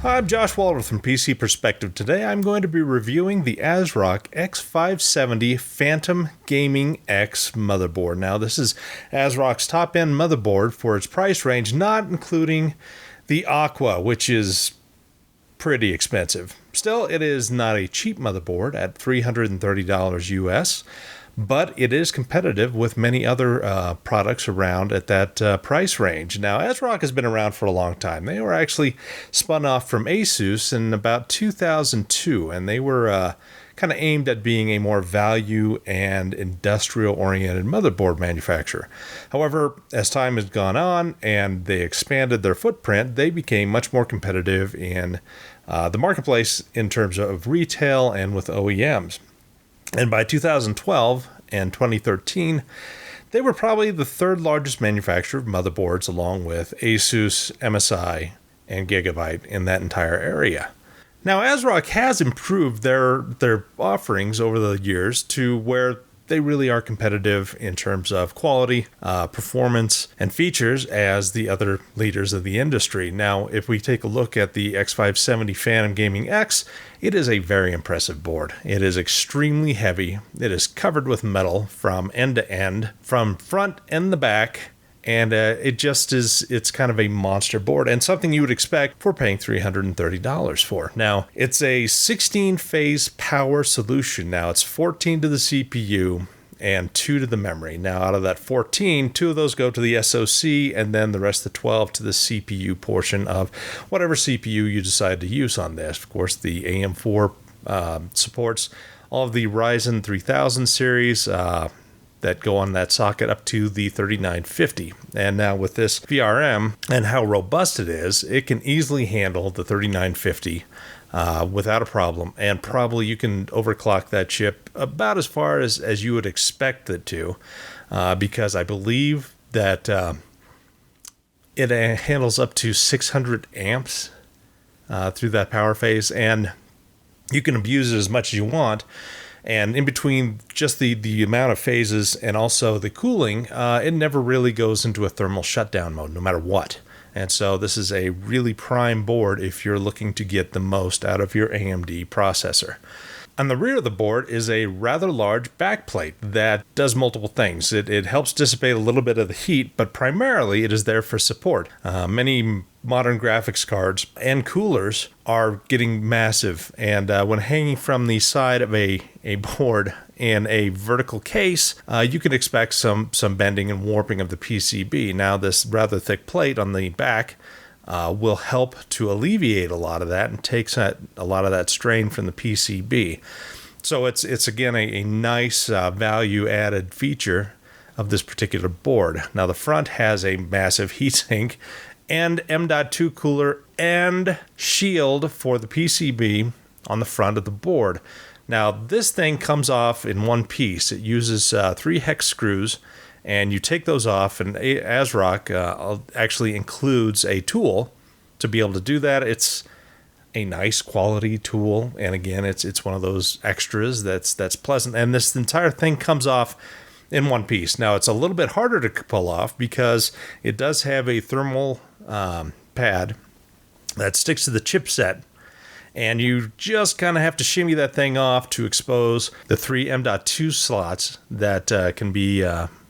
I'm Josh Walter from PC Perspective. Today I'm going to be reviewing the ASRock X570 Phantom Gaming X motherboard. Now this is ASRock's top-end motherboard for its price range, not including the Aqua, which is pretty expensive. Still, it is not a cheap motherboard at $330 US, but it is competitive with many other products around at that price range. Now, ASRock has been around for a long time. They were actually spun off from Asus in about 2002, and they were kind of aimed at being a more value and industrial-oriented motherboard manufacturer. However, as time has gone on and they expanded their footprint, they became much more competitive in the marketplace in terms of retail and with OEMs. And by 2012 and 2013, they were probably the third largest manufacturer of motherboards, along with Asus, MSI, and Gigabyte in that entire area. Now, ASRock has improved their offerings over the years to where they really are competitive in terms of quality, performance, and features as the other leaders of the industry. Now, if we take a look at the X570 Phantom Gaming X, it is a very impressive board. It is extremely heavy. It is covered with metal from end to end, from front and the back. And it's kind of a monster board and something you would expect for paying $330 for. Now, it's a 16-phase power solution. Now, it's 14 to the CPU and 2 to the memory. Now, out of that 14, 2 of those go to the SoC, and then the rest of the 12 to the CPU portion of whatever CPU you decide to use on this. Of course, the AM4 supports all of the Ryzen 3000 series, that go on that socket up to the 3950. And now with this VRM and how robust it is, it can easily handle the 3950 without a problem. And probably you can overclock that chip about as far as you would expect it to, because I believe that it handles up to 600 amps through that power phase, and you can abuse it as much as you want. And in between just the amount of phases and also the cooling, it never really goes into a thermal shutdown mode, no matter what. And so this is a really prime board if you're looking to get the most out of your AMD processor. On the rear of the board is a rather large backplate that does multiple things. It helps dissipate a little bit of the heat, but primarily it is there for support. Many modern graphics cards and coolers are getting massive, and when hanging from the side of a board in a vertical case, you can expect some bending and warping of the PCB. Now, this rather thick plate on the back will help to alleviate a lot of that and takes a lot of that strain from the PCB. So it's again a nice value added feature of this particular board. Now, the front has a massive heatsink and M.2 cooler and shield for the PCB on the front of the board. Now, this thing comes off in one piece. It uses 3 hex screws, and you take those off, and ASRock actually includes a tool to be able to do that. It's a nice quality tool, and again, it's one of those extras that's pleasant. And this entire thing comes off in one piece. Now, it's a little bit harder to pull off because it does have a thermal pad that sticks to the chipset, and you just kind of have to shimmy that thing off to expose the 3 M.2 slots that can be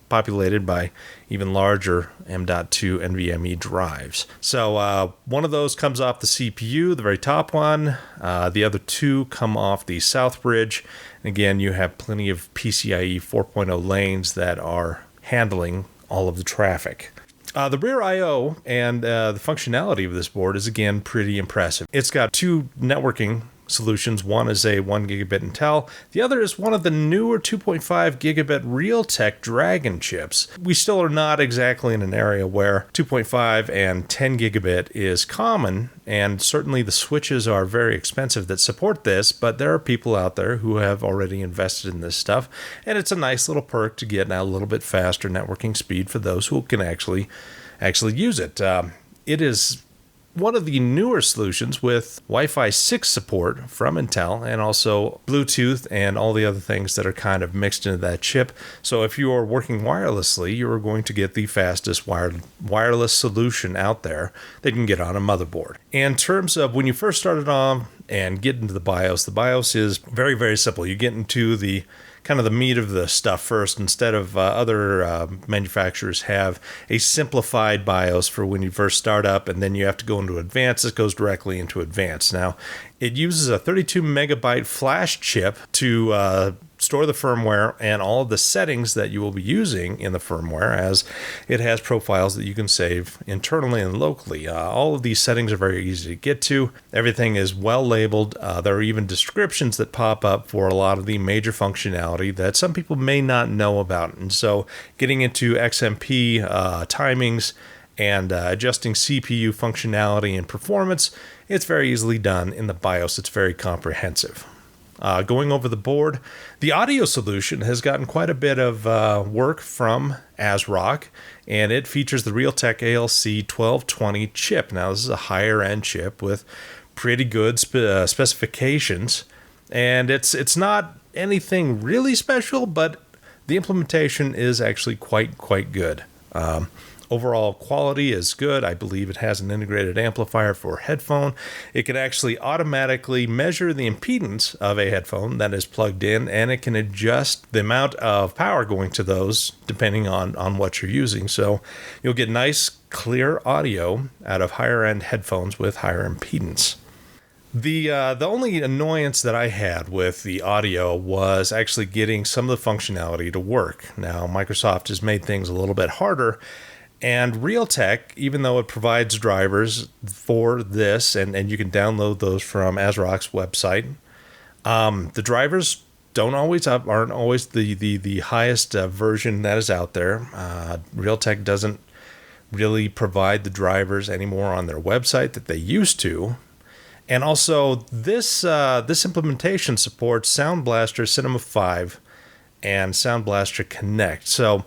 populated by even larger M.2 NVMe drives. So one of those comes off the CPU, the very top one. The other 2 come off the south bridge. And again, you have plenty of PCIe 4.0 lanes that are handling all of the traffic. The rear I/O and the functionality of this board is, again, pretty impressive. It's got 2 networking solutions. One is a 1 gigabit Intel. The other is one of the newer 2.5 gigabit Realtek Dragon chips. We still are not exactly in an area where 2.5 and 10 gigabit is common, and certainly the switches are very expensive that support this, but there are people out there who have already invested in this stuff, and it's a nice little perk to get now a little bit faster networking speed for those who can actually use it. It is one of the newer solutions with Wi-Fi 6 support from Intel, and also Bluetooth and all the other things that are kind of mixed into that chip. So if you are working wirelessly, you are going to get the fastest wireless solution out there that you can get on a motherboard. In terms of when you first started on and get into the BIOS is very, very simple. You get into the kind of the meat of the stuff first, instead of other manufacturers have a simplified BIOS for when you first start up, and then you have to go into advanced. This goes directly into advanced. Now, it uses a 32 megabyte flash chip to store the firmware and all of the settings that you will be using in the firmware, as it has profiles that you can save internally and locally. All of these settings are very easy to get to. Everything is well labeled. There are even descriptions that pop up for a lot of the major functionality that some people may not know about. And so getting into XMP timings and adjusting CPU functionality and performance, it's very easily done in the BIOS. It's very comprehensive. Going over the board, the audio solution has gotten quite a bit of work from ASRock, and it features the Realtek ALC 1220 chip. Now, this is a higher end chip with pretty good specifications, and it's not anything really special, but the implementation is actually quite good. Overall quality is good. I believe it has an integrated amplifier for headphone. It can actually automatically measure the impedance of a headphone that is plugged in, and it can adjust the amount of power going to those depending on what you're using. So you'll get nice, clear audio out of higher end headphones with higher impedance. The only annoyance that I had with the audio was actually getting some of the functionality to work. Now, Microsoft has made things a little bit harder. And Realtek, even though it provides drivers for this, and you can download those from ASRock's website, the drivers aren't always the highest version that is out there. Realtek doesn't really provide the drivers anymore on their website that they used to. And also, this implementation supports Sound Blaster Cinema 5 and Sound Blaster Connect. So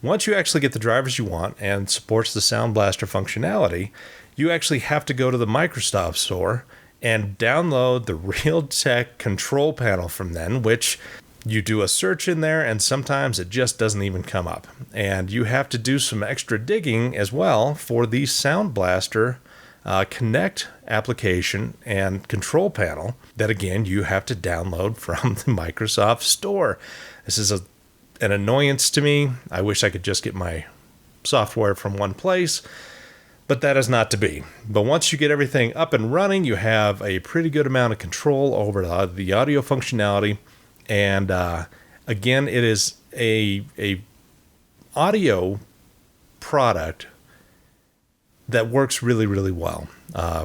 once you actually get the drivers you want and supports the Sound Blaster functionality, you actually have to go to the Microsoft Store and download the Realtek control panel from them, which you do a search in there, and sometimes it just doesn't even come up. And you have to do some extra digging as well for the Sound Blaster Connect application and control panel that, again, you have to download from the Microsoft Store. This is an annoyance to me. I wish I could just get my software from one place, but that is not to be. But once you get everything up and running, you have a pretty good amount of control over the audio functionality. And again, it is a audio product that works really, really well.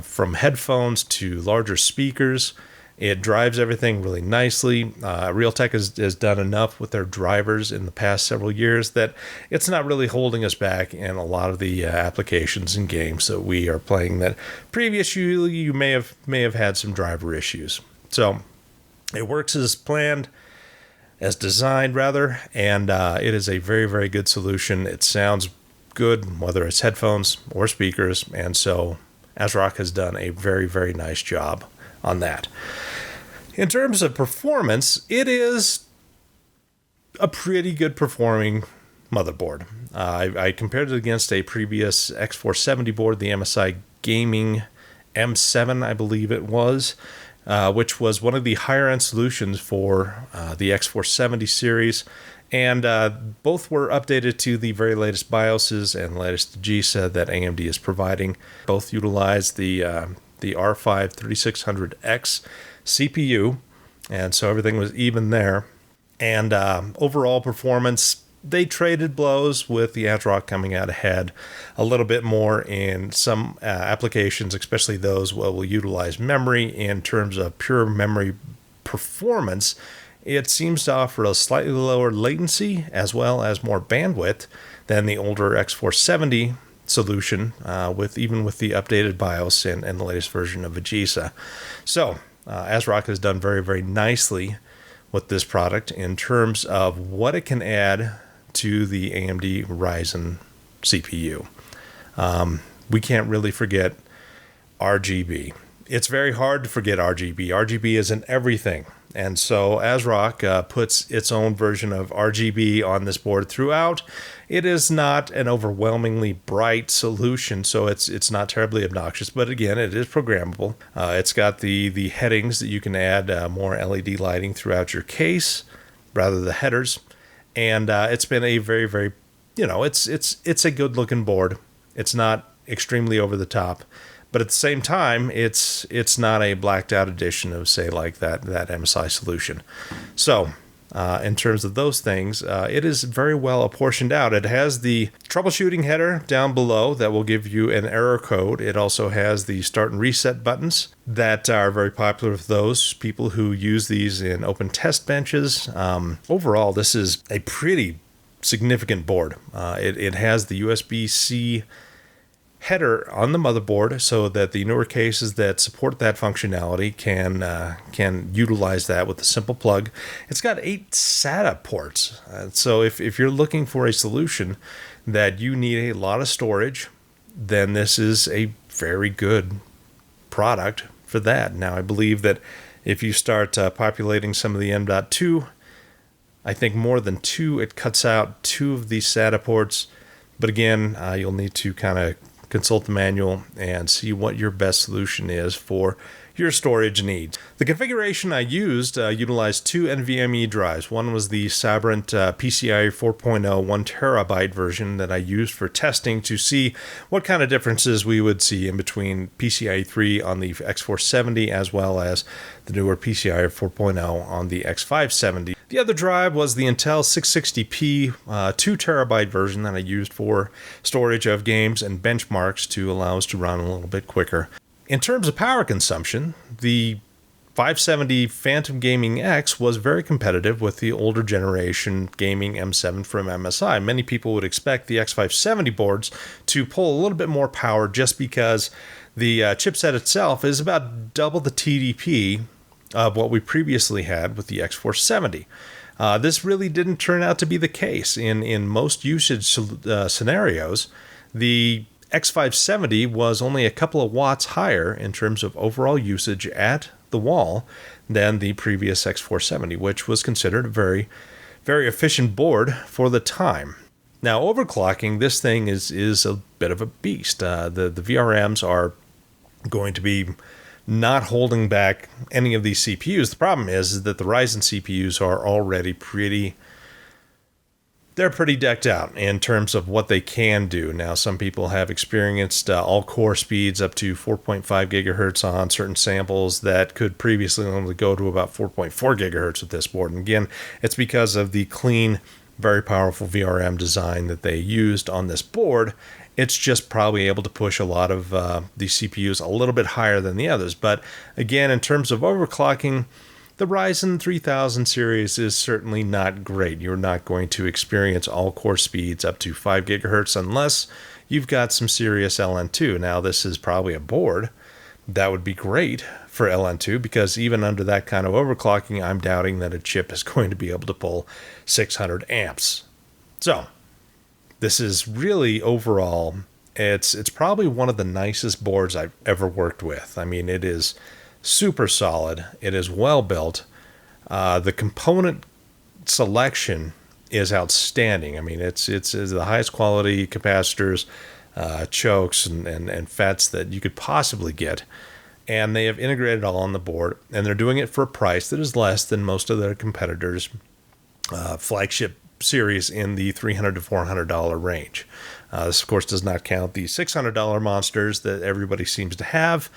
From headphones to larger speakers, it drives everything really nicely. Realtek has done enough with their drivers in the past several years that it's not really holding us back in a lot of the applications and games that we are playing that previously you may have had some driver issues. So it works as planned, as designed rather, and it is a very, very good solution. It sounds good, whether it's headphones or speakers, and so ASRock has done a very, very nice job on that. In terms of performance, it is a pretty good performing motherboard. I compared it against a previous X470 board, the MSI Gaming M7, I believe it was, which was one of the higher end solutions for the X470 series. And both were updated to the very latest BIOSes and latest GISA that AMD is providing. Both utilize the R5 3600X CPU, and so everything was even there. And overall performance, they traded blows, with the ASRock coming out ahead a little bit more in some applications, especially those that will utilize memory. In terms of pure memory performance, it seems to offer a slightly lower latency as well as more bandwidth than the older X470 solution, with the updated BIOS and the latest version of AGISA. So ASRock has done very, very nicely with this product in terms of what it can add to the AMD Ryzen CPU. We can't really forget RGB. It's very hard to forget RGB. RGB is in everything. And so ASRock puts its own version of RGB on this board throughout. It is not an overwhelmingly bright solution, so it's not terribly obnoxious. But again, it is programmable. It's got the headings that you can add more LED lighting throughout your case, rather the headers. And it's been a very, very, it's a good looking board. It's not extremely over the top. But at the same time, it's not a blacked out edition of, say, like that MSI solution. So in terms of those things, it is very well apportioned out. It has the troubleshooting header down below that will give you an error code. It also has the start and reset buttons that are very popular with those people who use these in open test benches. Overall, this is a pretty significant board. It has the USB-C header on the motherboard so that the newer cases that support that functionality can utilize that with a simple plug. It's got 8 SATA ports. So if you're looking for a solution that you need a lot of storage, then this is a very good product for that. Now, I believe that if you start populating some of the M.2, I think more than 2, it cuts out 2 of these SATA ports. But again, you'll need to kind of consult the manual and see what your best solution is for your storage needs. The configuration I used utilized 2 NVMe drives. One was the Sabrent PCIe 4.0 1 terabyte version that I used for testing to see what kind of differences we would see in between PCIe 3 on the X470 as well as the newer PCIe 4.0 on the X570. The other drive was the Intel 660p 2 terabyte version that I used for storage of games and benchmarks to allow us to run a little bit quicker. In terms of power consumption, the 570 Phantom Gaming X was very competitive with the older generation gaming M7 from MSI. Many people would expect the X570 boards to pull a little bit more power just because the chipset itself is about double the TDP of what we previously had with the X470. This really didn't turn out to be the case. In most usage scenarios, the X570 was only a couple of watts higher in terms of overall usage at the wall than the previous X470, which was considered a very, very efficient board for the time. Now, overclocking, this thing is a bit of a beast. The VRMs are going to be not holding back any of these CPUs. The problem is that the Ryzen CPUs are already pretty decked out in terms of what they can do. Now, some people have experienced all core speeds up to 4.5 gigahertz on certain samples that could previously only go to about 4.4 gigahertz with this board. And again, it's because of the clean, very powerful VRM design that they used on this board. It's just probably able to push a lot of these CPUs a little bit higher than the others. But again, in terms of overclocking, the Ryzen 3000 series is certainly not great. You're not going to experience all core speeds up to 5 gigahertz unless you've got some serious LN2. Now, this is probably a board that would be great for LN2 because even under that kind of overclocking, I'm doubting that a chip is going to be able to pull 600 amps. So, this is really overall, it's probably one of the nicest boards I've ever worked with. I mean, it is super solid. It is well built. The component selection is outstanding. I mean, it's the highest quality capacitors, chokes, and FETs that you could possibly get. And they have integrated it all on the board, and they're doing it for a price that is less than most of their competitors' flagship series in the $300 to $400 range. This, of course, does not count the $600 monsters that everybody seems to have.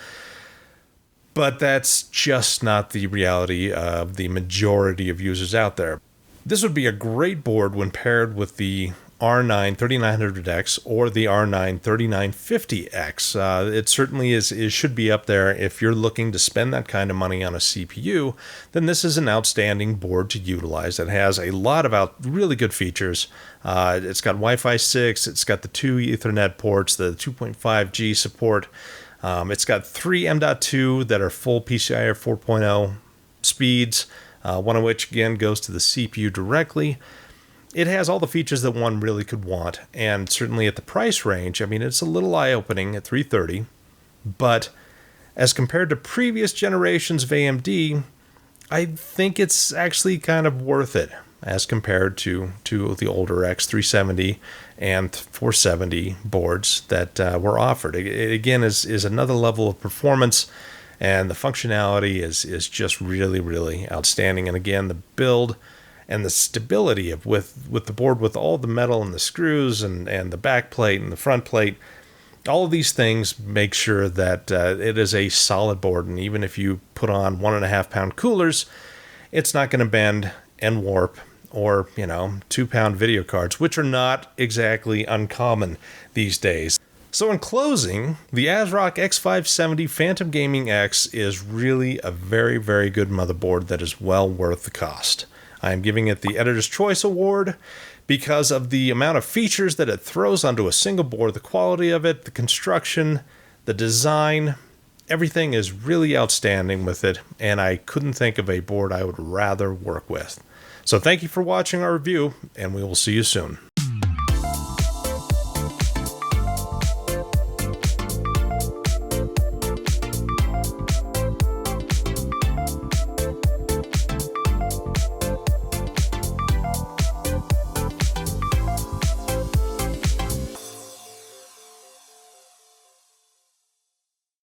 But that's just not the reality of the majority of users out there. This would be a great board when paired with the R9 3900X or the R9 3950X. It certainly should be up there. If you're looking to spend that kind of money on a CPU, then this is an outstanding board to utilize. It has a lot of really good features. It's got Wi-Fi 6. It's got the 2 Ethernet ports, the 2.5G support. It's got 3 M.2 that are full PCIe 4.0 speeds, one of which, again, goes to the CPU directly. It has all the features that one really could want, and certainly at the price range, I mean, it's a little eye-opening at $330, but as compared to previous generations of AMD, I think it's actually kind of worth it as compared to the older X370 and 470 boards that were offered. It again is another level of performance, and the functionality is just really, really outstanding. And again, the build and the stability of with the board, with all the metal and the screws and the back plate and the front plate, all of these things make sure that it is a solid board. And even if you put on 1.5 pound coolers, it's not going to bend and warp, or 2 pound video cards, which are not exactly uncommon these days. So in closing, the ASRock X570 Phantom Gaming X is really a very, very good motherboard that is well worth the cost. I am giving it the Editor's Choice Award because of the amount of features that it throws onto a single board, the quality of it, the construction, the design. Everything is really outstanding with it, and I couldn't think of a board I would rather work with. So thank you for watching our review, and we will see you soon.